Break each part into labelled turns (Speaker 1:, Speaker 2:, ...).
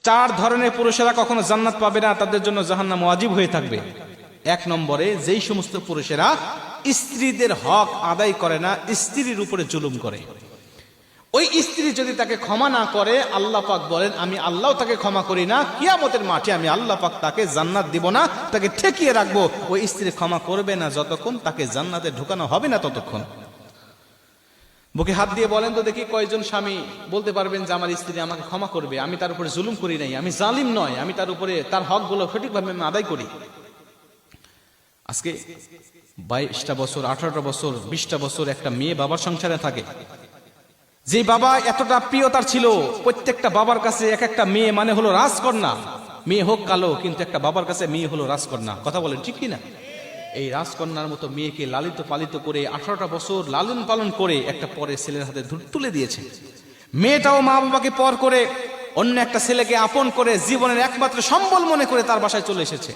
Speaker 1: চার ধরনের পুরুষেরা কখনো জান্নাত পাবে না, তাদের জন্য জাহান্নাম ওয়াজিব হয়ে থাকবে। এক নম্বরে, যেই সমস্ত পুরুষেরা স্ত্রীদের হক আদায় করে না, স্ত্রীর উপরে জুলুম করে। ওই স্ত্রী যদি তাকে ক্ষমা না করে, আল্লাহ পাক বলেন আমি আল্লাহ তাকে ক্ষমা করি না, কিয়ামতের মাঠে আমি আল্লাহ পাক তাকে জান্নাত দিব না, তাকে ঠেকিয়ে রাখবো। ওই স্ত্রী ক্ষমা করবে না যতক্ষণ তাকে জান্নাতে ঢুকানো হবে না ততক্ষণ। বুকে হাত দিয়ে বলেন তো দেখি, কয়জন স্বামী বলতে পারবেন যে আমার স্ত্রী আমাকে ক্ষমা করবে, আমি তার উপরে জুলুম করি নাই, আমি জালিম নয়, আমি তার উপরে তার হকগুলো সঠিকভাবে আমি আদায় করি। আজকে 22টা বছর, 18টা বছর, 20টা বছর একটা মেয়ে বাবার সংসারে থাকে, যে বাবা এতটা প্রিয় তার ছিল। প্রত্যেকটা বাবার কাছে এক একটা মেয়ে মানে হলো রাজকন্যা। মেয়ে হোক কালো, কিন্তু একটা বাবার কাছে মেয়ে হলো রাজকন্যা। কথা বলেন ঠিক কিনা? এই রাজকন্যার মতো মেয়েকে লালিত পালিত করে 18টা বছর লালন পালন করে একটা পরে ছেলের হাতে তুলে দিয়েছে। মেয়েটাও মা বাবাকে পর করে অন্য একটা ছেলেকে আপন করে জীবনের একমাত্র সম্বল মনে করে তার বাসায় চলে এসেছে।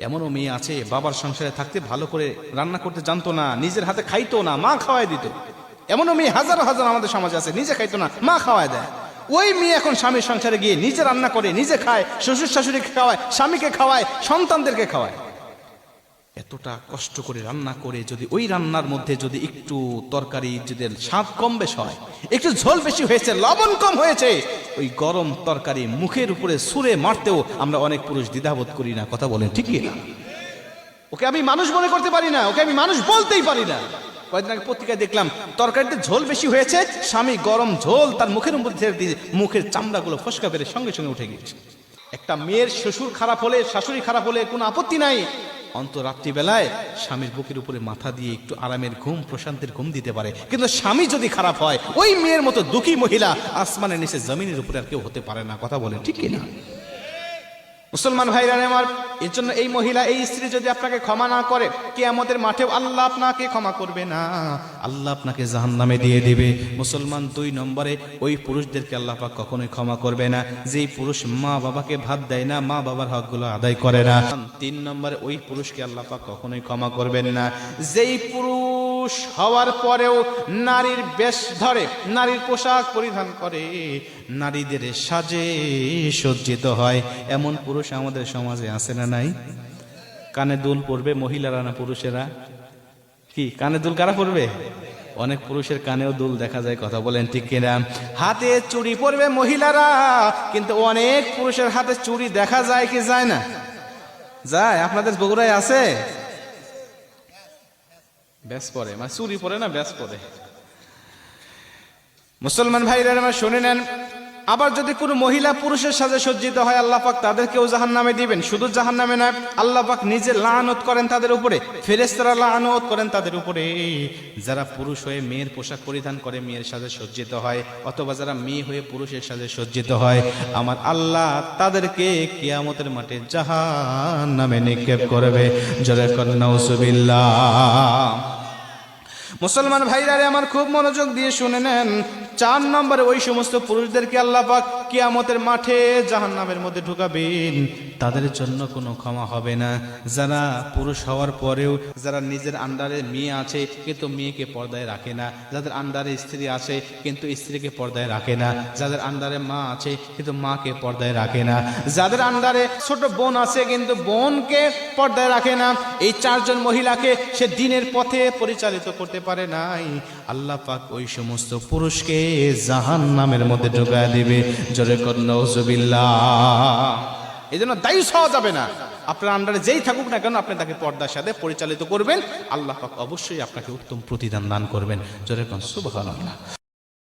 Speaker 1: এমনও মেয়ে আছে বাবার সংসারে থাকতে ভালো করে রান্না করতে জানতো না, নিজের হাতে খাইতো না, মা খাওয়াই দিত। এমনও মেয়ে হাজার হাজার আমাদের সমাজে আছে, নিজে খাইতো না, মা খাওয়ায় দেয়। ওই মেয়ে এখন স্বামীর সংসারে গিয়ে নিজে রান্না করে, নিজে খায়, শ্বশুর শাশুড়িকে খাওয়ায়, স্বামীকে খাওয়ায়, সন্তানদেরকে খাওয়ায়। এতটা কষ্ট করে রান্না করে যদি ওই রান্নার মধ্যে যদি একটু তরকারি যদি স্বাদ কম বেশ হয়, একটু ঝোল বেশি হয়েছে, লবণ কম হয়েছে, ওই গরম তরকারি মুখের উপরে ছুঁড়ে মারতেও আমরা অনেক পুরুষ দ্বিধাবোধ করি না। কথা বলেন ঠিক কিনা? ওকে আমি মানুষ মনে করতে পারি না, ওকে আমি মানুষ বলতেই পারি না। কয়েকদিন আগে পত্রিকায় দেখলাম তরকারিতে ঝোল বেশি হয়েছে, স্বামী গরম ঝোল তার মুখের মধ্যে দিয়ে মুখের চামড়াগুলো ফসকা বেড়ে সঙ্গে সঙ্গে উঠে গিয়েছে। একটা মেয়ের শ্বশুর খারাপ হলে, শাশুড়ি খারাপ হলে কোনো আপত্তি নাই, অন্তত রাত্রিবেলায় স্বামীর বুকের উপরে মাথা দিয়ে একটু আরামের ঘুম, প্রশান্তির ঘুম দিতে পারে। কিন্তু স্বামী যদি খারাপ হয়, ওই মেয়ের মতো দুঃখী মহিলা আসমানের নিচে জমিনের উপরে আর কেউ হতে পারে না। কথা বলে ঠিক কিনা? মুসলমান ভাইরা আমার, এর জন্য এই মহিলা, এই স্ত্রী যদি আপনাকে ক্ষমা না করে, কিয়ামতের মাঠেও আল্লাহ আপনাকে ক্ষমা করবে না, আল্লাহ আপনাকে জাহান্নামে দিয়ে দিবে। মুসলমান 2 নম্বরে, ওই পুরুষদেরকে আল্লাহ পাক কখনোই ক্ষমা করবে না যেই পুরুষ মা বাবাকে ভাত দেয় না, মা বাবার হকগুলো আদায় করে না। 3 নম্বরে, ওই পুরুষকে আল্লাহ পাক কখনোই ক্ষমা করবেন না যেই পুরুষ হওয়ার পরেও নারীর বেশ ধরে, নারীর পোশাক পরিধান করে, নারীদের সাজে সজ্জিত হয়। এমন পুরুষ আমাদের সমাজে আছে না নাই? কানে দুল পরবে মহিলারা না পুরুষেরা? কি কানে দুল কারা পরবে? অনেক পুরুষের কানেও দুল দেখা যায়। কথা বলেন ঠিক কিনা? হাতে চুড়ি পরবে মহিলারা, কিন্তু অনেক পুরুষের হাতে চুড়ি দেখা যায় কি যায় না? যায়। আপনাদের বগুড়ায় আছে? ব্যাস পরে, মানে চুড়ি পরে না, ব্যাস পরে। মুসলমান ভাইরা আমার শুনে নেন, আবার যদি কোনো মহিলা পুরুষের সাথে সজ্জিত হয়, আল্লাহ পাক তাদেরকেও জাহান্নামে দিবেন। শুধু জাহান্নামে নয়, আল্লাহ পাক নিজে লানত করেন তাদের উপরে, ফেরেশতারা লানত করেন তাদের উপরে। যারা পুরুষ হয়ে মেয়ের পোশাক পরিধান করে মেয়ের সাথে সজ্জিত হয়, অথবা যারা মেয়ে হয়ে পুরুষের সাথে সজ্জিত হয়, আমার আল্লাহ তাদেরকে কিয়ামতের মাঠে জাহান্নামে নিক্ষেপ করবে। জোরে কর নাউজুবিল্লাহ। মুসলমান ভাইরা আমার, খুব মনোযোগ দিয়ে শুনে নেন। 4 নম্বরে, ওই সমস্ত পুরুষদেরকে আল্লাহ পাক কিয়ামতের মাঠে জাহান্নামের মধ্যে ঢুকাবেন, তাদের জন্য কোনো ক্ষমা হবে না। যারা পুরুষ হওয়ার পরেও যারা নিজের আন্ডারে মেয়ে আছে কিন্তু মেয়েকে পর্দায় রাখে না, যাদের আন্ডারে স্ত্রী আছে কিন্তু স্ত্রীকে পর্দায় রাখে না, যাদের আন্ডারে মা আছে কিন্তু মাকে পর্দায় রাখে না, যাদের আন্ডারে ছোট বোন আছে কিন্তু বোনকে পর্দায় রাখে না, এই 4 জন মহিলাকে সে দ্বীনের পথে পরিচালিত করতে পারে নাই, আল্লাহ পাক ওই সমস্ত পুরুষকে জাহান্নামের মধ্যে ঢুকায় দিবে। জোরে কর নাউজুবিল্লাহ। এই জন্য দায়ী হওয়া যাবে না। আপনার আন্ডারে যেই থাকুক না কেন, আপনি তাকে পর্দার সাথে পরিচালিত করবেন, আল্লাহ পাক অবশ্যই আপনাকে উত্তম প্রতিদান দান করবেন। জোরে কর সুবহানাল্লাহ।